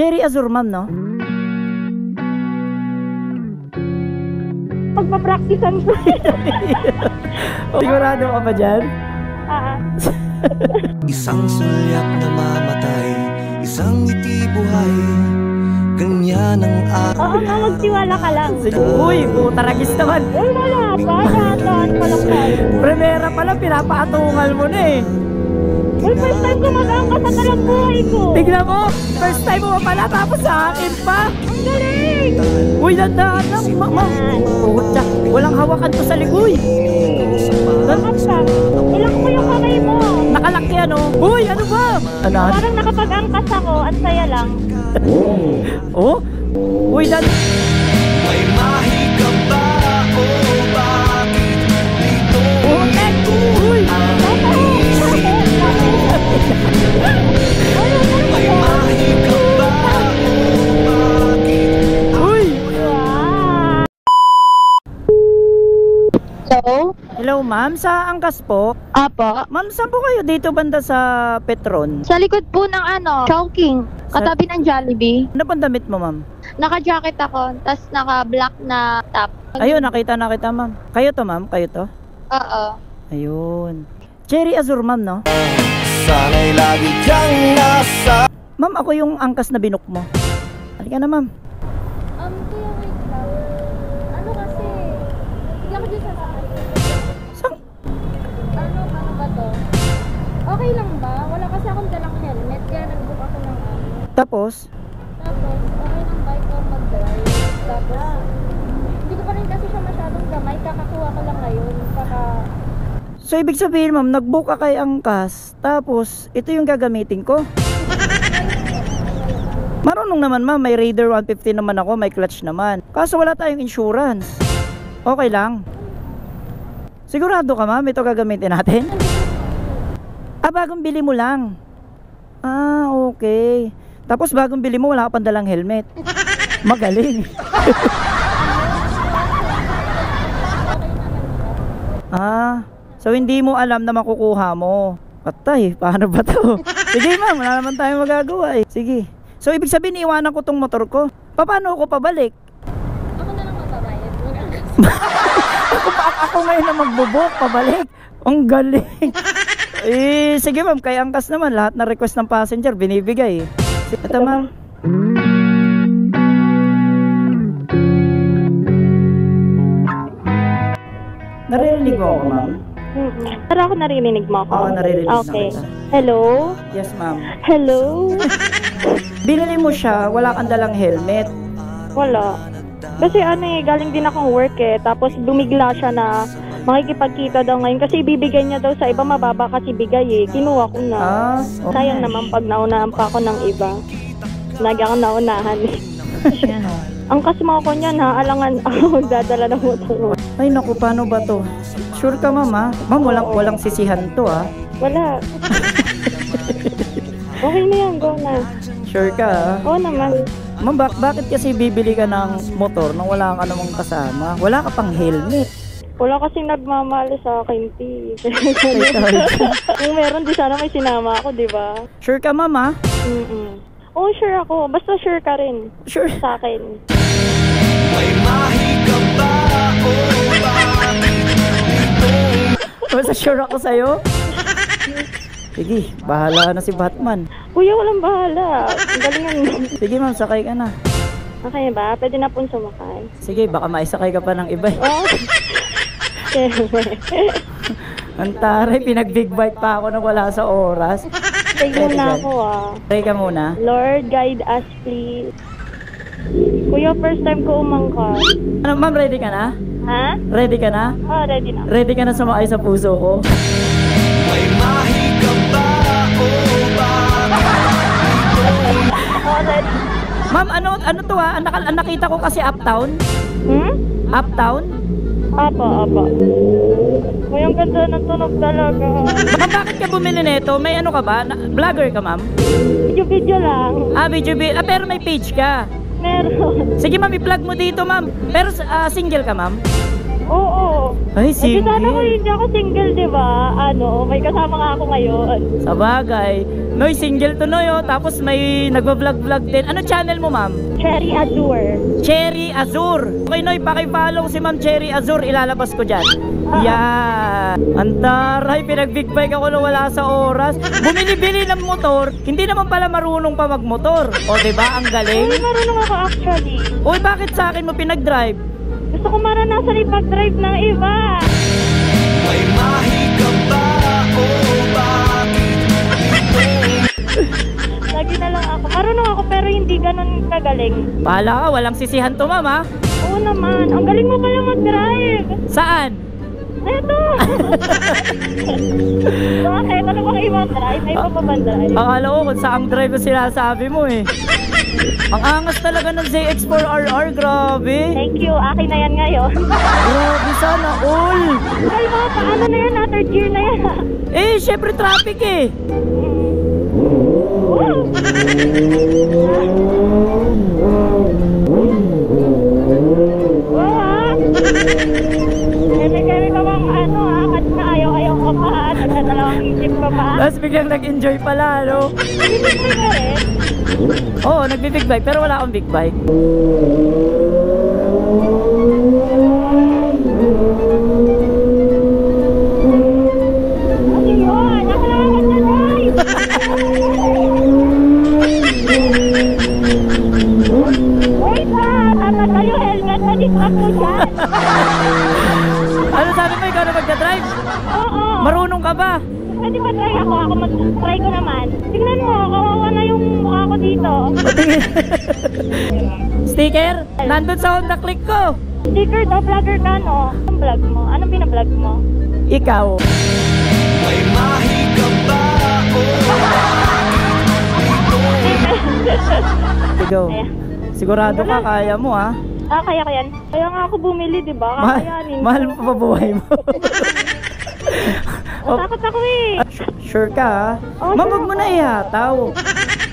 Cherry Azure, ma'am, no? Pagpa-practicean ko. Sigurado ka pa dyan? Isang sulyap na mamatay, isang ngiti buhay, ganyan ang araw. Oo nga, magtiwala ka lang. Sige, uy, butaragis naman. Uy, wala pa. Nataan pa lang tayo. Primera pa lang, pinapaatungal mo na eh. Uy, first time ko mag-angkas sa talang buhay ko. Tignan mo, first time mo pala, tapos sa akin pa. Ang galing. Uy, dandahan lang, ma'am. Pucha, walang hawakan to sa ligoy. Bakit ka? Ilang mo yung kamay mo. Nakalaki ano? Uy, ano ba? Ano? Parang nakapag-angkas ako at saya lang. Oh? Uy, May mahiga ba o bakit dito? Uy! May mahiga ba o bakit? Uy! Hello? Hello, ma'am. Sa Angkas po? Apo? Ma'am, saan po kayo dito banda sa Petron? Sa likod po ng Chowking. Katabi ng Jollibee. Ano pang damit mo, ma'am? Naka-jacket ako, tas naka-black na top. Ayun, nakita, ma'am. Kayo to, ma'am? Kayo to? Oo. Ayun. Cherry Azure, ma'am, no? Sana'y lagi kang nasa. Ma'am, ako yung angkas na binok mo. Halika na, ma'am. Kuya, wait lang. Ano kasi? Hindi ako dyan sasakay. Saan? Ano ba to? Okay lang ba? Wala kasi akong dalang helmet, kaya nag-book ako ng Tapos? Tapos, okay lang ba ikaw mag-drive? Tapos, hindi ko pa rin kasi siya masyadong gamay, kakakuha ko lang ngayon. So, ibig sabihin, ma'am, nag-book ka kay angkas, tapos, ito yung gagamitin ko. Marunong naman, ma'am, may Raider 150 naman ako, may clutch naman. Kaso wala tayong insurance. Okay lang. Sigurado ka, ma'am, ito gagamitin natin? Bagong bili mo lang. Okay. Tapos bagong bili mo, wala ka pang dalang helmet. Magaling. So hindi mo alam na makukuha mo. Patay, paano ba to? Sige ma'am, wala naman tayong magagawa eh. Sige. So ibig sabihin, iwanan ko tong motor ko. Paano ako pabalik? Ako na lang magbabayad. Ako ngayon na magbubuk, pabalik. Ang galing. Sige ma'am, kay angkas naman, lahat na request ng passenger, binibigay. Ito ma'am. Naririnig mo ako, ma'am? Pero ako naririnig mo ako? Oo, naririnig okay. na kita. Hello? Yes ma'am. Hello? Binili mo siya, wala kang dalang helmet. Wala. Kasi galing din akong work eh. Tapos bumigla siya na makikipagkita daw ngayon. Kasi ibibigay niya daw sa iba, mababa kasi bigay eh. Kinuha ko na. Okay. Sayang naman pag naunahan pa ako ng iba. Lagi akong naunahan eh. Ang kasama ko niyan ha, alangan ako magdadala ng motor. Ay naku, paano ba to? Sure ka ma'am ha? Ma'am, walang sisihan to ha? Wala. Okay na yan, go na. Sure ka ha? Oo naman. Ma'am, bakit kasi bibili ka ng motor nang wala ka namang kasama? Wala ka pang helmet. Wala kasing nagmamahal sa akin, P. Kung meron, di sana may sinama ako, di ba? Sure ka ma'am ha? Oo, sure ako. Basta sure ka rin. Sure. Sa akin. May mahiga ba o bakit dito? Basta sure ako sa'yo? Sige, bahala na si Batman. Kuya, walang bahala. Ang galingan. Sige ma'am, sakay ka na. Okay ba? Pwede na pong sumakay. Sige, baka maisakay ka pa ng iba. Oh. Ang taray, pinag-big bike pa ako na wala sa oras. Sige na ako Pray ka muna. Lord, guide us please. Kuya, first time ko umangkas. Ano, ma'am, ready ka na? Ha? Ready ka na? Oh, ready na. Ready ka na sumakay sa puso ko? May mahiga ba o bakit? Oh, ready. Ma'am, ano to ha? Nakita ko kasi Uptown. Uptown? Apa. Kuya, ang ganda ng tunog talaga. Ma'am, bakit ka bumili nito? May ano ka ba? Vlogger ka, ma'am? Video lang. Video. Pero may page ka. Meron. Sige, ma'am, i-plug mo dito, ma'am. Pero single ka, ma'am? Oo. Ay, Kasi sana ko single. hindi ako single, di ba? May kasama nga ako ngayon. Sa bagay. Noy, single to Noy, oh. Tapos may nagba-vlog-vlog din. Ano channel mo, ma'am? Cherry Azure. Cherry Azure. Okay, Noy, paki-follow si Ma'am Cherry Azure. Ilalabas ko dyan. Yan. Antaray, pinag-big bike ako na wala sa oras. Bumili-bili ng motor. Hindi naman pala marunong pa magmotor. O, diba? Ang galing. Ay, marunong ako actually. Uy, bakit sa akin mo pinag-drive? Gusto ko maranasan ipag-drive ng iba. May mahika ba o bakit Lagi na lang ako. Marunong ako pero hindi ganun kagaling. Bahala ka, walang sisihan to, ma'am, ha? Oo naman. Ang galing mo pala mag-drive. Saan? Eto. Bakit? Ano ba kayo mag-drive? May pababang-drive. Akala ko kung saang drive ang sinasabi mo, eh. Ang angas talaga ng ZX4RR, grabe. Thank you. Akin na yan ngayon. Grabe, sana all. Ay mo, paano na yan? Third year na yan. Eh, syempre traffic, eh. Kami pa bang ano kat na ayaw ka pa. Nagdadalawang isip ka pa. Tapos biglang nag-enjoy pala, no? Bibig ka rin? Oo, nagbi-big bike, pero wala akong big bike. Ano yun? Ako lang ako na-drive. Wait ha! Tata tayo helmet na distract mo dyan. Ano sabi mo, ikaw na magdadrive? Oo. Marunong ka ba? Pwede ba try ako? Ako mag-try ko naman. Tingnan mo, kawawa na yung mukha ko dito. Sticker? Nandun sa Honda Click ko. Sticker daw, vlogger ka, no? Anong vlog mo? Anong binablog mo? Ikaw. may mahika ba o Ikaw. Ayan. Sigurado ka, kaya mo, ha? Ah, kaya ko yan. Kaya nga ako bumili, di ba? Kakayanin. Mahal mo pa buhay mo. Natakot ako eh. Sure ka, ha? Oh, Ma'am, sure wag mo ako. na ihataw.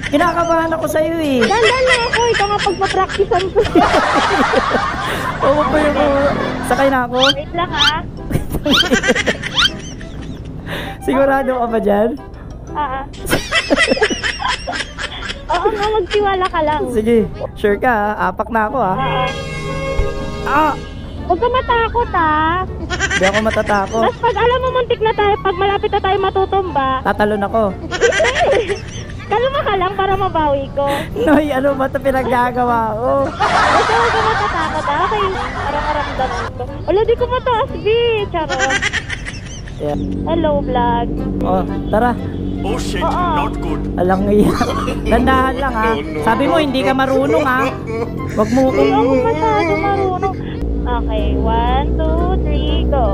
Kinakabahan ako sa'yo, eh. Dandan na ako. Ikaw nga pagpa-practicean ko siya. Oo pa yung... Sakay na ako. Wait lang ha. Sigurado ka ba dyan? Oo nga, magtiwala ka lang. Sige, sure ka, ha? Apak na ako, ha? Ah! Huwag ka matakot ha. Hindi ako matatakot. Tapos pag alam mo muntik na tayo, pag malapit na tayo matutumba, Tatalon ako. kalma ka lang para mabawi ko. Noy, ano ba ito pinaggagawa ko? Basta huwag ka matatakot ha. Okay, parang maramdaman ko. Wala, di ko mataas, B. Charot. Yeah. Hello, vlog. Oh, tara. oh shit, Oo. not good. Alang iyak. Dandahan lang, ha? Sabi mo, hindi ka marunong, ha? Wag mo Hindi ako masyado marunong. Okay, 1, 2, 3, go.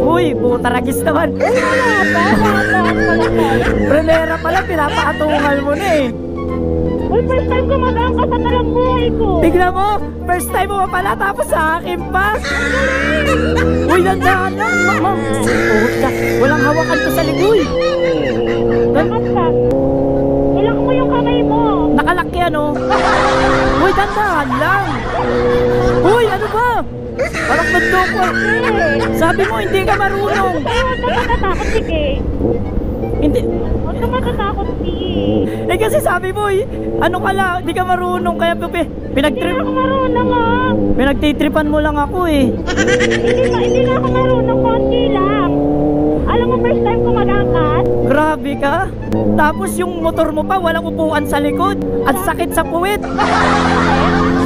Uy, butaragis naman. Primera pala, pinapaatungal mo na, eh. Uy, first time ko mag-angkas sa talang buhay ko. Tignan mo, first time mo pa pala, tapos sa akin pa. Uy, dandahan lang, ma'am. Puhot ka, walang hawakan to sa ligoy. Angat ka. Ilak mo yung kamay mo. Nakalaki, ano? Uy, dandahan lang. Uy, ano ba? Parang nagdoko. Sabi mo, hindi ka marunong. Ay, huwag ka matatakot, sige. Hindi. Huwag ka matatakot, sige. Eh kasi sabi mo, ano ka lang, hindi ka marunong. Kaya Hindi pinagtrip. na ako marunong, ha. Pinagtitripan mo lang ako, eh. Hindi na ako marunong, konti lang. Alam mo, first time ko mag-angkas. Grabe ka. Tapos yung motor mo pa, walang upuan sa likod. At sakit sa puwet.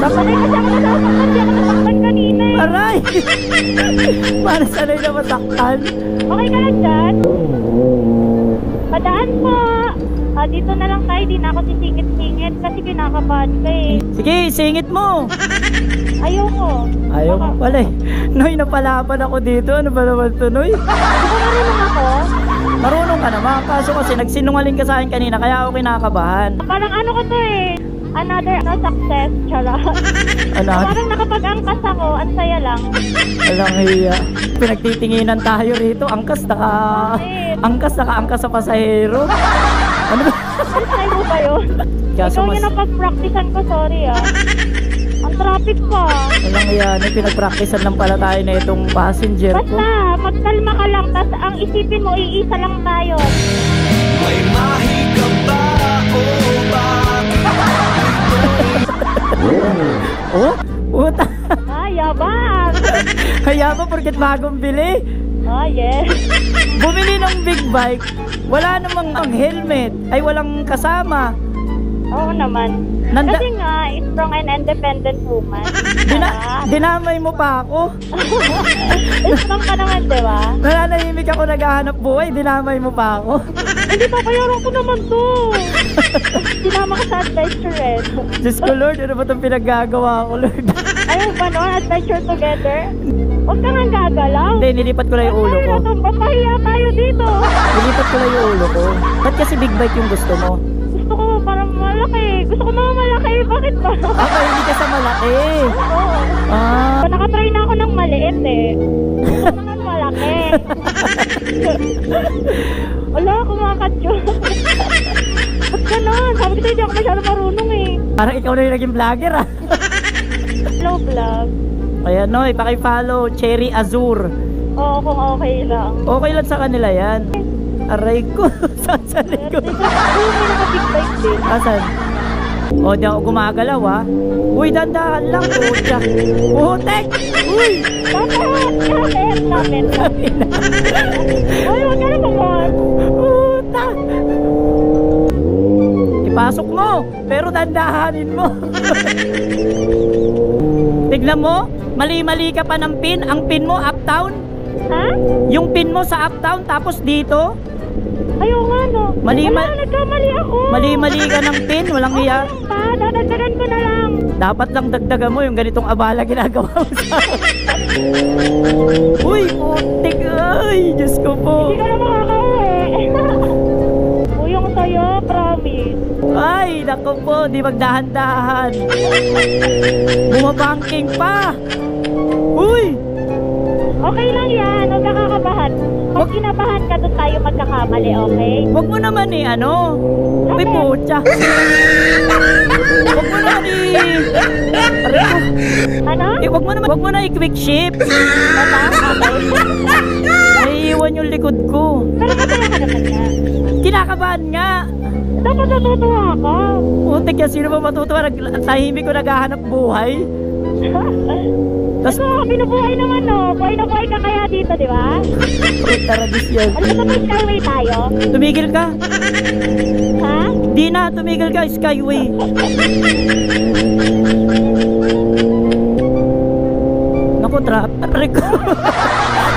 Sanay kasi ako nasasaktan. Di ako nasaktan kanina eh. Aray! Para sanay na masaktan. Okay ka lang dyan? Padaan po. Dito na lang tayo. Di na ako sisingit-singit kasi kinakabahan ka eh. Sige, singit mo. Ayoko. Ayaw mo pala, eh. Noy, napalaban ako dito. Ano ba naman to, Noy? Di ba marunong ako? Marunong ka naman. Kaso kasi nagsinungaling ka sa akin kanina, kaya ako kinakabahan. Parang ano ko to eh. Another success. Charot. Ano? Parang nakapag-angkas ako. Ang saya lang. Walang hiya. Pinagtitinginan tayo rito. Angkas naka-angkas sa pasahero. Ano ba? Ang try mo ba yun? Kaso Ikaw mas... yun ang pag-practicean ko. Sorry ah. Ang traffic pa. Walang hiya. Pinagpraktisan lang pala tayo na itong passenger ko. Basta, magkalma ka lang. Tas ang isipin mo, iisa lang tayo. May mahiga ba o bakit? Oh? Puta. Ay, yabang! Kaya ba porket bagong bili? Oh, yes. Bumili ng big bike, wala namang ang helmet, ay walang kasama. Oo naman. Kasi nga, strong and independent woman. Dinamay mo pa ako. Strong ka naman, di ba? Nananahimik ako naghahanap buhay, dinamay mo pa ako. Hindi pa, bayaran ko naman to. Sinama ka sa adventure eh. Diyos ko Lord, ano ba itong pinaggagawa ko Lord? Ayaw ba no? Adventure together? Huwag ka nga gagalaw. Hindi, nilipat ko lang yung ulo ko. Papahiya tayo dito. Nilipat ko lang yung ulo ko. Ba't kasi big bike yung gusto mo? Gusto ko parang malaki. Gusto ko mga malaki. Bakit ba? Ako, hindi ka sa malaki. Oo. Ah. Nakatry na ako ng maliit eh. Gusto ko naman malaki. Wala, kumakatyo. Ba't ganon? Sabi ko hindi ako masyado marunong eh. Parang ikaw na yung naging vlogger ah. Hello vlog. Ayan no, paki-follow Cherry Azur. Oo, kung okay lang. Okay lang sa kanila yan. Aray ko, saan sa likod? May naka-big bike din. Asan? O, di ako gumagalaw ha. Uy, dandahan lang, puta. Putek! Uy! Lapit. Uy, huwag ka na naman. Puta! Ipasok mo, pero dandahanin mo. Tignan mo, mali-mali ka pa ng pin. Ang pin mo, uptown. Ha? Yung pin mo sa uptown, tapos dito. Ayaw nga no. Nagkamali ako. Mali-mali ka ng pin, walang iya. Dadagdagan ko na lang. Dapat lang dagdagan mo yung ganitong abala ginagawa mo sa Uy, putik. Ay, Diyos ko po. Hindi ka na makakauwi. Uyong sa'yo, promise. Ay, naku po, di magdahan-dahan. Bumabangking pa. Uy! Okay lang yan, huwag ka kakabahan. Pag kinabahan ka, doon tayo magkakamali, okay? Huwag mo naman ano. Uy, putya. Huwag mo naman Aray ko. Ano? Huwag mo na i-quick shift. Tata? Okay. Naiiwan yung likod ko. Pero masaya ka naman nga. Kinakabahan nga. Dapat natutuwa ka. Putik yan, sino ba matutuwa? Tahimik ko naghahanap buhay. Tas binubuhay naman no. Buhay na buhay ka kaya dito, di ba? Tarabis yan. Alam mo ba skyway tayo? Tumigil ka. Ha? Di na, tumigil ka, skyway. Naku, trap. Rico.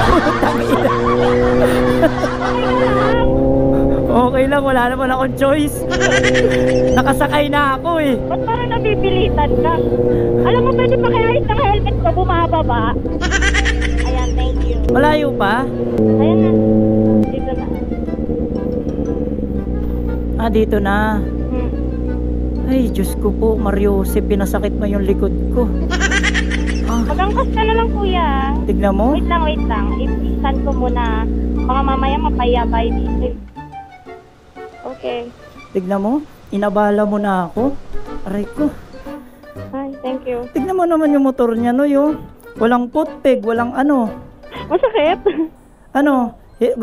Putang ina. Okay lang, wala naman akong choice. Nakasakay na ako eh. Ba't parang napipilitan ka? Alam mo, pwede pa kaya ng helmet ko bumababa? Ayan, thank you. Malayo pa? Ayan na. Dito na. Ah, dito na. Ay, Diyos ko po, Mariose, pinasakit mo yung likod ko. Magangkas ka na lang, kuya. Tignan mo. Wait lang. Ipisan ko muna. Baka mamaya mapaya tayo dito. Okay. Tignan mo, inabala mo na ako. Aray ko. Ay, thank you. Tignan mo naman yung motor niya, no, yung walang footpeg, walang ano. Masakit? Ano,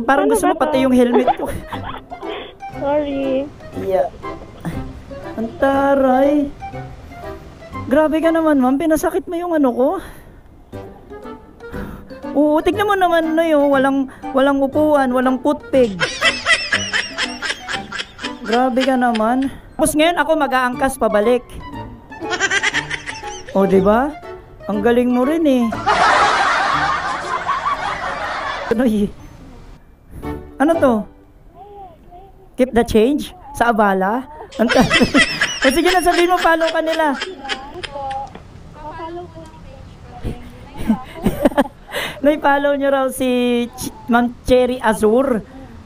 parang Ano gusto mo ba to? pati yung helmet ko. Sorry. Yeah. Ang taray. Grabe ka naman, ma'am. Pinasakit mo yung ano ko. Oo, tignan mo naman, no, yung walang upuan, walang footpeg. Grabe ka naman. Tapos ngayon ako mag-aangkas pabalik. O, di ba? Ang galing mo rin eh. Ano to? Keep the change? Sa abala? O sige na, sabihin mo, follow ka nila. Nai-follow nyo raw si Ma'am Cherry Azur.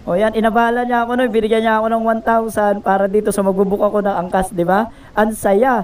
O yan, inabala niya ako, no? Binigyan niya ako ng 1,000 para dito sa magbubuk ako ng angkas, di ba? Ang saya.